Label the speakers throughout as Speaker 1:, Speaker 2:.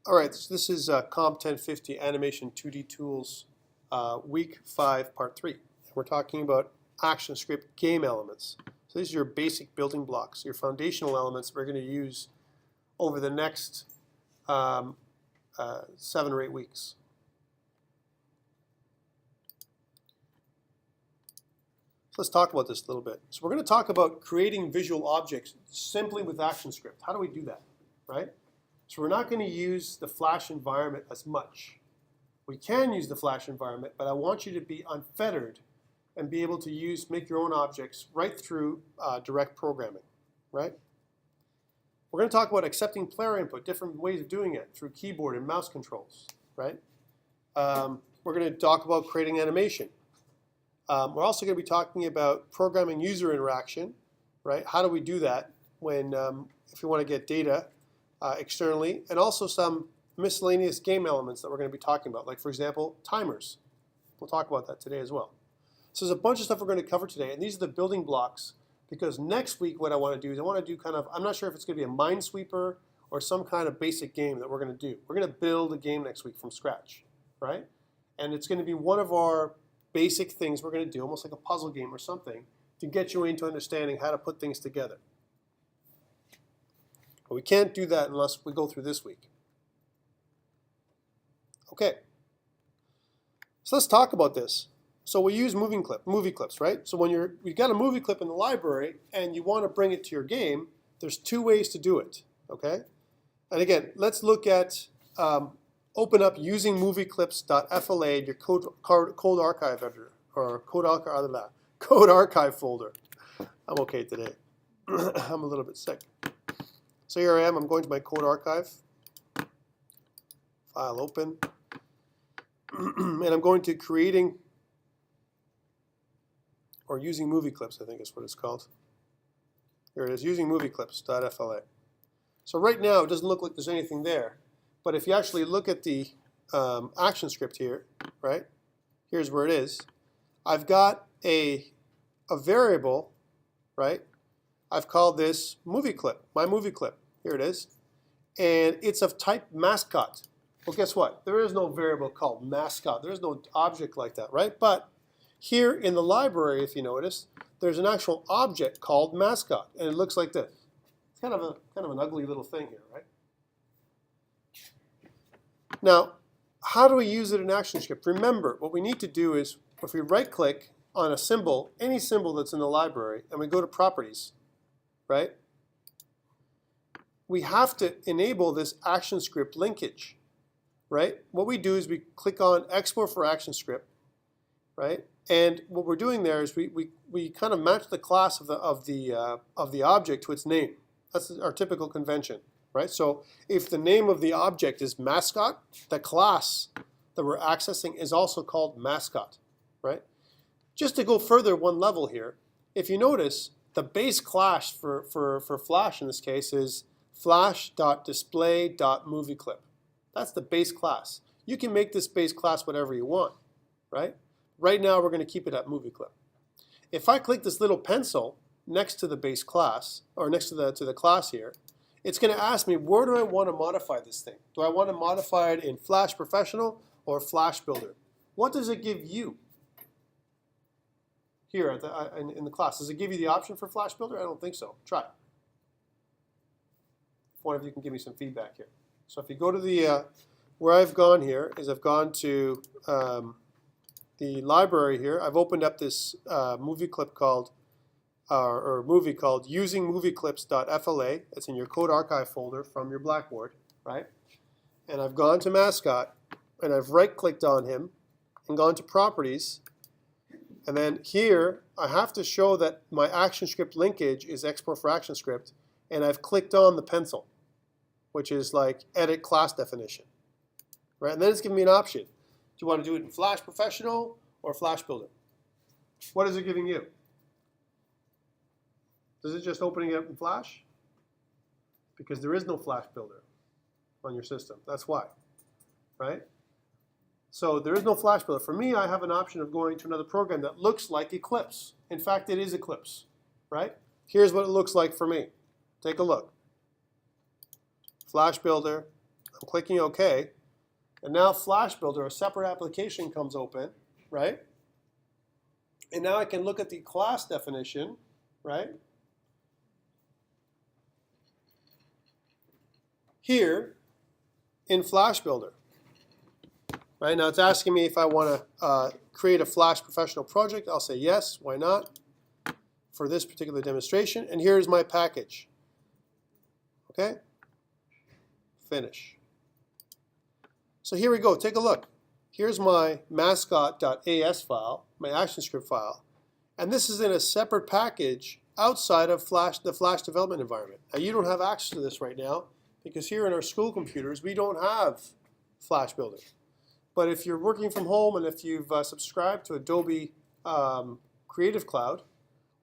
Speaker 1: All right, so this is COMP1050 Animation 2D Tools, Week 5, Part 3. We're talking about ActionScript game elements. So these are your basic building blocks, your foundational elements we're going to use over the next 7 or 8 weeks. So let's talk about this a little bit. So we're going to talk about creating visual objects simply with ActionScript. How do we do that, right? So we're not going to use the Flash environment as much. We can use the Flash environment, but I want you to be unfettered and be able to make your own objects right through direct programming, right? We're going to talk about accepting player input, different ways of doing it through keyboard and mouse controls, right? We're going to talk about creating animation. We're also going to be talking about programming user interaction, right? How do we do that when, if you want to get data externally, and also some miscellaneous game elements that we're going to be talking about, like for example, timers. We'll talk about that today as well. So there's a bunch of stuff we're going to cover today, and these are the building blocks, because next week what I want to do is I want to do kind of, I'm not sure if it's going to be a minesweeper or some kind of basic game that we're going to do. We're going to build a game next week from scratch, right? And it's going to be one of our basic things we're going to do, almost like a puzzle game or something, to get you into understanding how to put things together. But we can't do that unless we go through this week. Okay. So let's talk about this. So we use MovieClips, right? So when you've got a movie clip in the library and you want to bring it to your game, there's 2 ways to do it, okay? And again, let's look at, open up using MovieClips.fla in your code archive editor, or code archive folder. I'm okay today. I'm a little bit sick. So here I am, I'm going to my code archive, file open, and I'm going to creating, or using MovieClips, I think is what it's called. Here it is, using MovieClips.fla. So right now it doesn't look like there's anything there, but if you actually look at the ActionScript here, right, here's where it is. I've got a variable, right? I've called this MovieClip, my MovieClip. Here it is. And it's of type mascot. Well, guess what? There is no variable called mascot. There is no object like that, right? But here in the library, if you notice, there's an actual object called mascot, and it looks like this. It's kind of an ugly little thing here, right? Now, how do we use it in ActionScript? Remember, what we need to do is, if we right-click on a symbol, any symbol that's in the library, and we go to Properties, right? We have to enable this ActionScript linkage, right? What we do is we click on Export for ActionScript, right? And what we're doing there is we kind of match the class of the object to its name. That's our typical convention, right? So if the name of the object is mascot, the class that we're accessing is also called mascot, right? Just to go further one level here, if you notice, the base class for Flash in this case is flash.display.movieclip. That's the base class. You can make this base class whatever you want, right? Right now we're going to keep it at MovieClip. If I click this little pencil next to the base class, or next to the class here, it's going to ask me, where do I want to modify this thing? Do I want to modify it in Flash Professional or Flash Builder? What does it give you here in the class? Does it give you the option for Flash Builder? I don't think so. Try it. One of you can give me some feedback here. So if you go to the, where I've gone here is I've gone to the library here. I've opened up this movie clip called, or movie called using MovieClips.fla. It's in your code archive folder from your Blackboard, right? And I've gone to mascot, and I've right-clicked on him, and gone to Properties. And then here, I have to show that my ActionScript linkage is Export for ActionScript, and I've clicked on the pencil, which is like Edit Class Definition, right? And then it's giving me an option. Do you want to do it in Flash Professional or Flash Builder? What is it giving you? Is it just opening it up in Flash? Because there is no Flash Builder on your system. That's why, right? So there is no Flash Builder. For me, I have an option of going to another program that looks like Eclipse. In fact, it is Eclipse, right? Here's what it looks like for me. Take a look. Flash Builder. I'm I'm clicking OK. And now Flash Builder, a separate application, comes open, right? And now I can look at the class definition, right? Here in Flash Builder. Right, now it's asking me if I want to create a Flash professional project. I'll say yes, why not, for this particular demonstration. And here's my package. Okay, finish. So here we go, take a look. Here's my mascot.as file, my ActionScript file. And this is in a separate package outside of the Flash development environment. Now you don't have access to this right now because here in our school computers we don't have Flash Builder. But if you're working from home and if you've subscribed to Adobe Creative Cloud,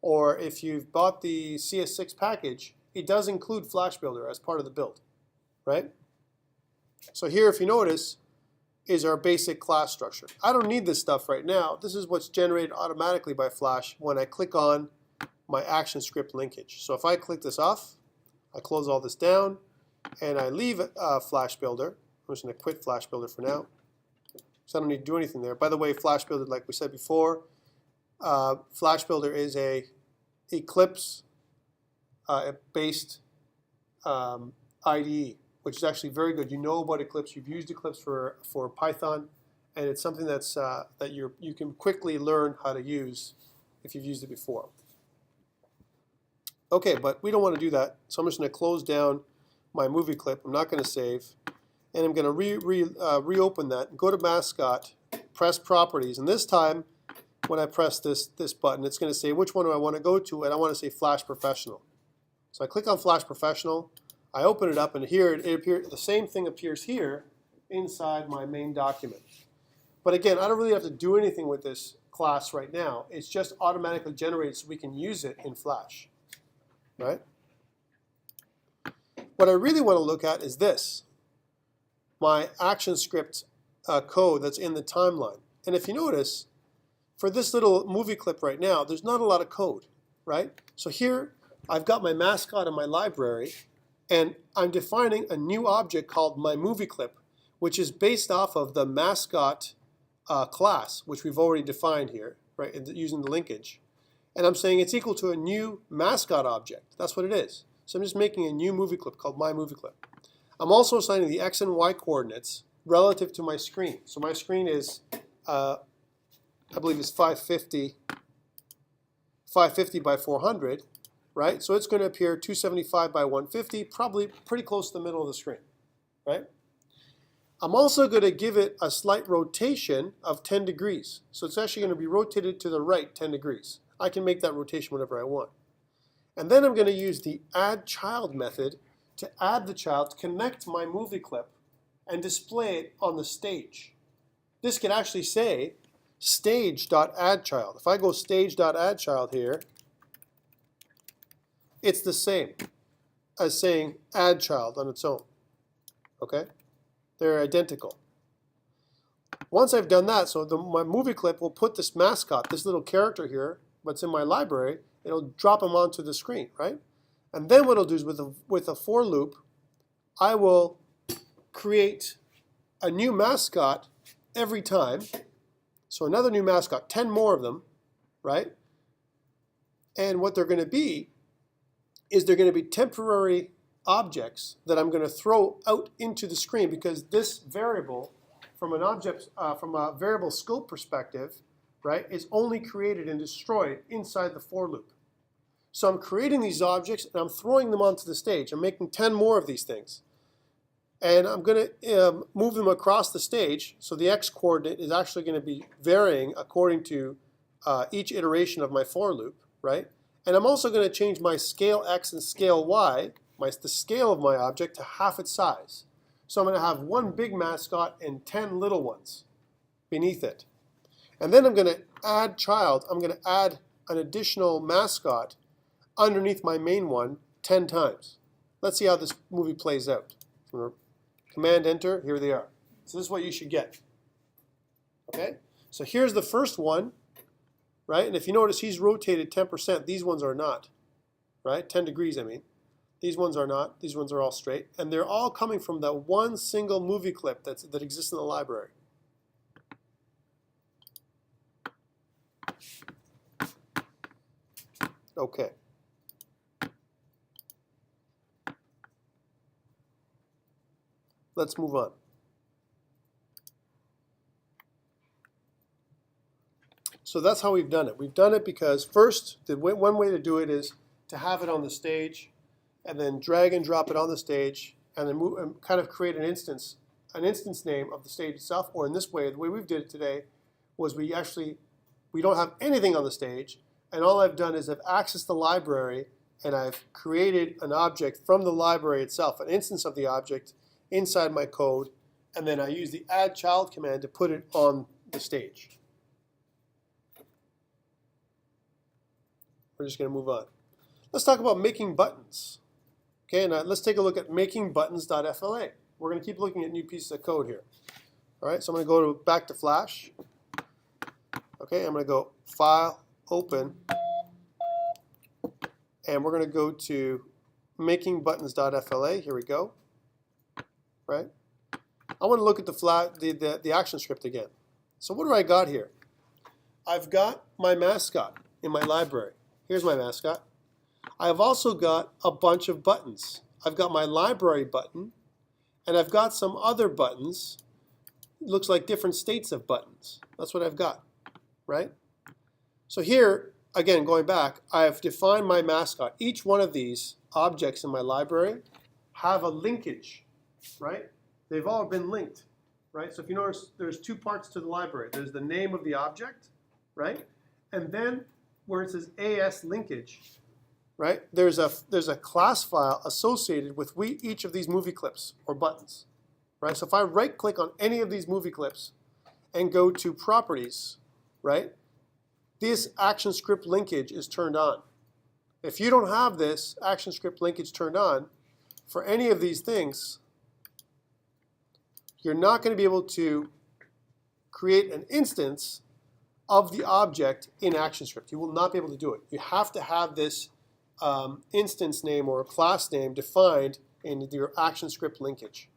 Speaker 1: or if you've bought the CS6 package, it does include Flash Builder as part of the build, right? So here, if you notice, is our basic class structure. I don't need this stuff right now. This is what's generated automatically by Flash when I click on my ActionScript linkage. So if I click this off, I close all this down, and I leave Flash Builder. I'm just going to quit Flash Builder for now. So I don't need to do anything there. By the way, Flash Builder, like we said before, Flash Builder is a Eclipse based IDE, which is actually very good. You know about Eclipse. You've used Eclipse for Python, and it's something that's that you can quickly learn how to use if you've used it before. Okay, but we don't want to do that, so I'm just going to close down my movie clip. I'm not going to save. And I'm going to reopen that and go to Mascot, press Properties, and this time when I press this button, it's going to say which one do I want to go to, and I want to say Flash Professional. So I click on Flash Professional, I open it up, and here it appears, the same thing appears here inside my main document. But again, I don't really have to do anything with this class right now. It's just automatically generated so we can use it in Flash, right? What I really want to look at is this. My ActionScript code that's in the timeline. And if you notice, for this little movie clip right now, there's not a lot of code, right? So here, I've got my mascot in my library, and I'm defining a new object called my movie clip, which is based off of the mascot class, which we've already defined here, right, using the linkage. And I'm saying it's equal to a new mascot object. That's what it is. So I'm just making a new movie clip called my movie clip. I'm also assigning the X and Y coordinates relative to my screen. So my screen is, I believe is 550 by 400, right? So it's going to appear 275 by 150, probably pretty close to the middle of the screen, right? I'm also going to give it a slight rotation of 10 degrees. So it's actually going to be rotated to the right 10 degrees. I can make that rotation whenever I want. And then I'm going to use the add child method to add the child, to connect my movie clip and display it on the stage. This can actually say stage.addChild. If I go stage.addChild here, it's the same as saying add child on its own. Okay? They're identical. Once I've done that, so my movie clip will put this mascot, this little character here, what's in my library, it'll drop him onto the screen, right? And then what I'll do is with a for loop, I will create a new mascot every time. So another new mascot, 10 more of them, right? And what they're going to be is they're going to be temporary objects that I'm going to throw out into the screen, because this variable, from an object, from a variable scope perspective, right, is only created and destroyed inside the for loop. So I'm creating these objects and I'm throwing them onto the stage. I'm making 10 more of these things. And I'm going to move them across the stage. So the x coordinate is actually going to be varying according to each iteration of my for loop, right? And I'm also going to change my scale x and scale y, the scale of my object, to half its size. So I'm going to have one big mascot and 10 little ones beneath it. And then I'm going to add child. I'm going to add an additional mascot underneath my main one 10 times. Let's see how this movie plays out. Command Enter, here they are. So this is what you should get. Okay? So here's the first one, right? And if you notice, he's rotated 10%. These ones are not, right? 10 degrees, I mean. These ones are not. These ones are all straight. And they're all coming from that one single movie clip that exists in the library. Okay. Let's move on. So that's how we've done it. We've done it because first, one way to do it is to have it on the stage and then drag and drop it on the stage and then move and kind of create an instance name of the stage itself. Or in this way, the way we've did it today was we don't have anything on the stage, and all I've done is I've accessed the library and I've created an object from the library itself, an instance of the object inside my code, and then I use the add child command to put it on the stage. We're just going to move on. Let's talk about making buttons. Okay, and let's take a look at makingbuttons.fla. We're going to keep looking at new pieces of code here. All right, so I'm going to go back to Flash. Okay, I'm going to go File, Open, and we're going to go to makingbuttons.fla. Here we go. Right? I want to look at the action script again. So what do I got here? I've got my mascot in my library. Here's my mascot. I've also got a bunch of buttons. I've got my library button, and I've got some other buttons. It looks like different states of buttons. That's what I've got, right? So here, again, going back, I've defined my mascot. Each one of these objects in my library have a linkage, right? They've all been linked, right? So if you notice, there's two parts to the library. There's the name of the object, right? And then where it says AS linkage, right? There's a class file associated with each of these movie clips or buttons, right? So if I right-click on any of these movie clips and go to Properties, right? This action script linkage is turned on. If you don't have this action script linkage turned on for any of these things, you're not going to be able to create an instance of the object in ActionScript. You will not be able to do it. You have to have this instance name or class name defined in your ActionScript linkage.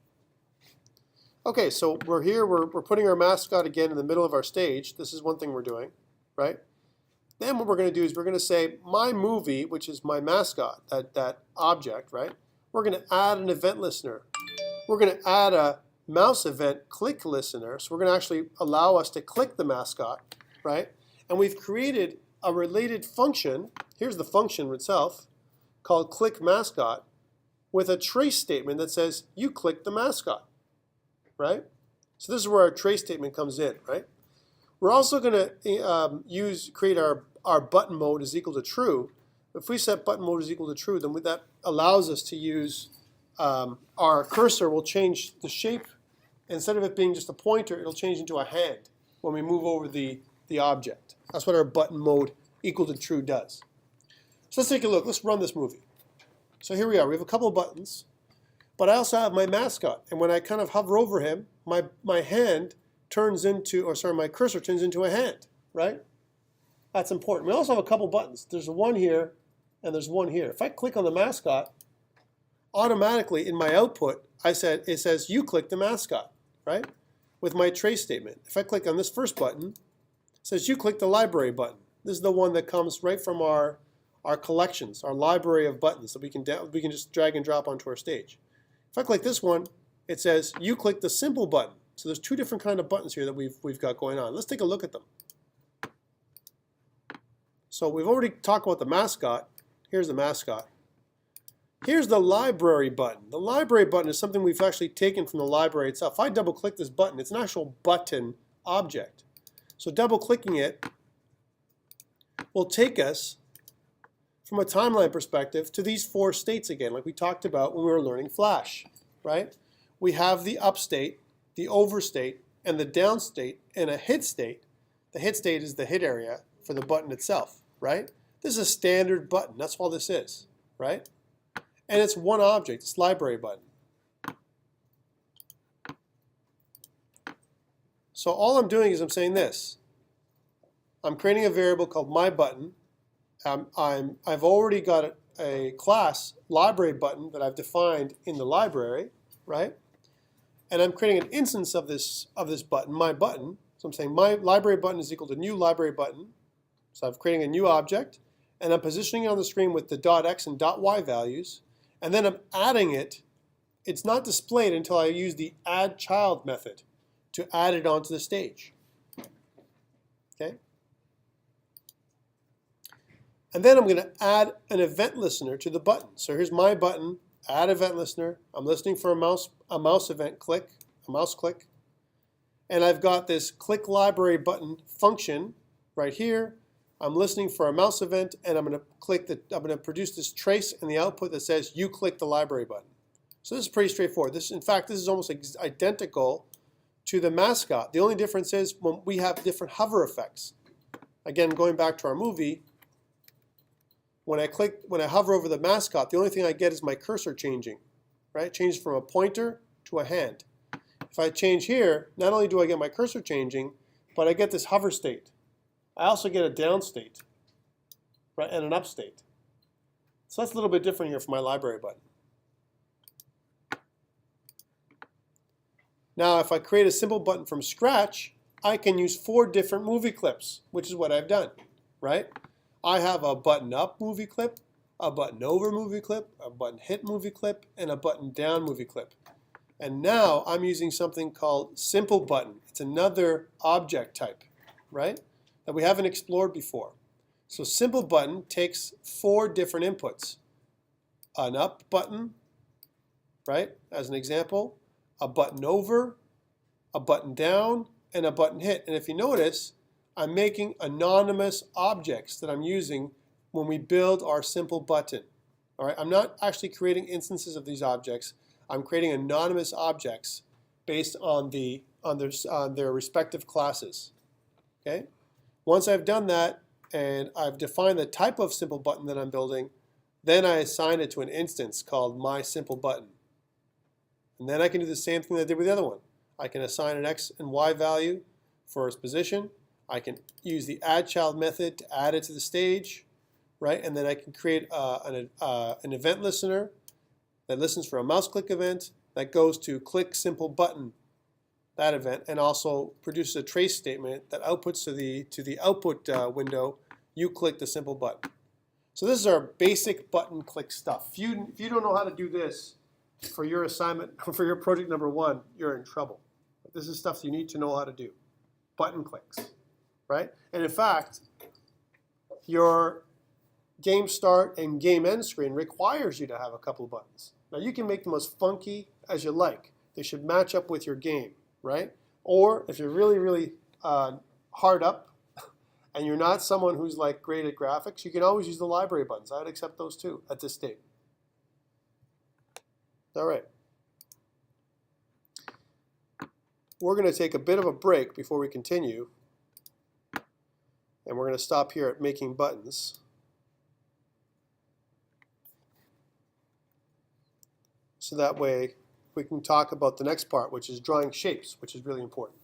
Speaker 1: Okay, so we're here. We're putting our mascot again in the middle of our stage. This is one thing we're doing, right? Then what we're going to do is we're going to say my movie, which is my mascot, that object, right? We're going to add an event listener. We're going to add a mouse event click listener. So we're going to actually allow us to click the mascot, right? And we've created a related function. Here's the function itself called click mascot with a trace statement that says you click the mascot, right? So this is where our trace statement comes in, right? We're also going to create our button mode is equal to true. If we set button mode is equal to true, then that allows us to use our cursor will change the shape. Instead of it being just a pointer, it'll change into a hand when we move over the object. That's what our button mode equal to true does. So let's take a look. Let's run this movie. So here we are. We have a couple of buttons, but I also have my mascot. And when I kind of hover over him, my hand turns into, or sorry, my cursor turns into a hand, right? That's important. We also have a couple buttons. There's one here and there's one here. If I click on the mascot, automatically in my output, it says you click the mascot, right? With my trace statement. If I click on this first button, it says you click the library button. This is the one that comes right from our collections, our library of buttons that we can just drag and drop onto our stage. If I click this one, it says you click the simple button. So there's two different kind of buttons here that we've got going on. Let's take a look at them. So we've already talked about the mascot. Here's the mascot. Here's the library button. The library button is something we've actually taken from the library itself. If I double click this button, it's an actual button object. So double clicking it will take us from a timeline perspective to these four states again, like we talked about when we were learning Flash, right? We have the up state, the over state, and the down state, and a hit state. The hit state is the hit area for the button itself, right? This is a standard button. That's all this is, right? And it's one object. It's library button. So all I'm doing is I'm saying this. I'm creating a variable called my button. I've already got a class library button that I've defined in the library, right? And I'm creating an instance of this button, my button. So I'm saying my library button is equal to new library button. So I'm creating a new object, and I'm positioning it on the screen with the .x and .y values, and then I'm adding it. It's not displayed until I use the add child method to add it onto the stage. Okay? And then I'm going to add an event listener to the button. So here's my button, add event listener. I'm listening for a mouse event click, a mouse click. And I've got this click library button function right here. I'm listening for a mouse event, and I'm going to produce this trace in the output that says you click the library button. So this is pretty straightforward. In fact, this is almost identical to the mascot. The only difference is when we have different hover effects. Again, going back to our movie, when I hover over the mascot, the only thing I get is my cursor changing, right? It changes from a pointer to a hand. If I change here, not only do I get my cursor changing, but I get this hover state. I also get a down state, right, and an up state. So that's a little bit different here for my library button. Now, if I create a simple button from scratch, I can use 4 different movie clips, which is what I've done, right? I have a button up movie clip, a button over movie clip, a button hit movie clip, and a button down movie clip. And now I'm using something called simple button. It's another object type, right, that we haven't explored before. So simple button takes 4 different inputs. An up button, right, as an example, a button over, a button down, and a button hit. And if you notice, I'm making anonymous objects that I'm using when we build our simple button. All right, I'm not actually creating instances of these objects. I'm creating anonymous objects based on their respective classes. Okay? Once I've done that and I've defined the type of simple button that I'm building, then I assign it to an instance called my simple button. And then I can do the same thing that I did with the other one. I can assign an x and y value for its position. I can use the add child method to add it to the stage, right? And then I can create an event listener that listens for a mouse click event that goes to click simple button, that event, and also produces a trace statement that outputs to the output window, you click the simple button. So this is our basic button click stuff. If you don't know how to do this for your assignment, for your project number 1, you're in trouble. This is stuff you need to know how to do. Button clicks, right? And in fact, your game start and game end screen requires you to have a couple of buttons. Now you can make them as funky as you like. They should match up with your game, right? Or if you're really, really hard up and you're not someone who's like great at graphics, you can always use the library buttons. I would accept those too at this stage. All right. We're going to take a bit of a break before we continue. And we're going to stop here at making buttons. So that way we can talk about the next part, which is drawing shapes, which is really important.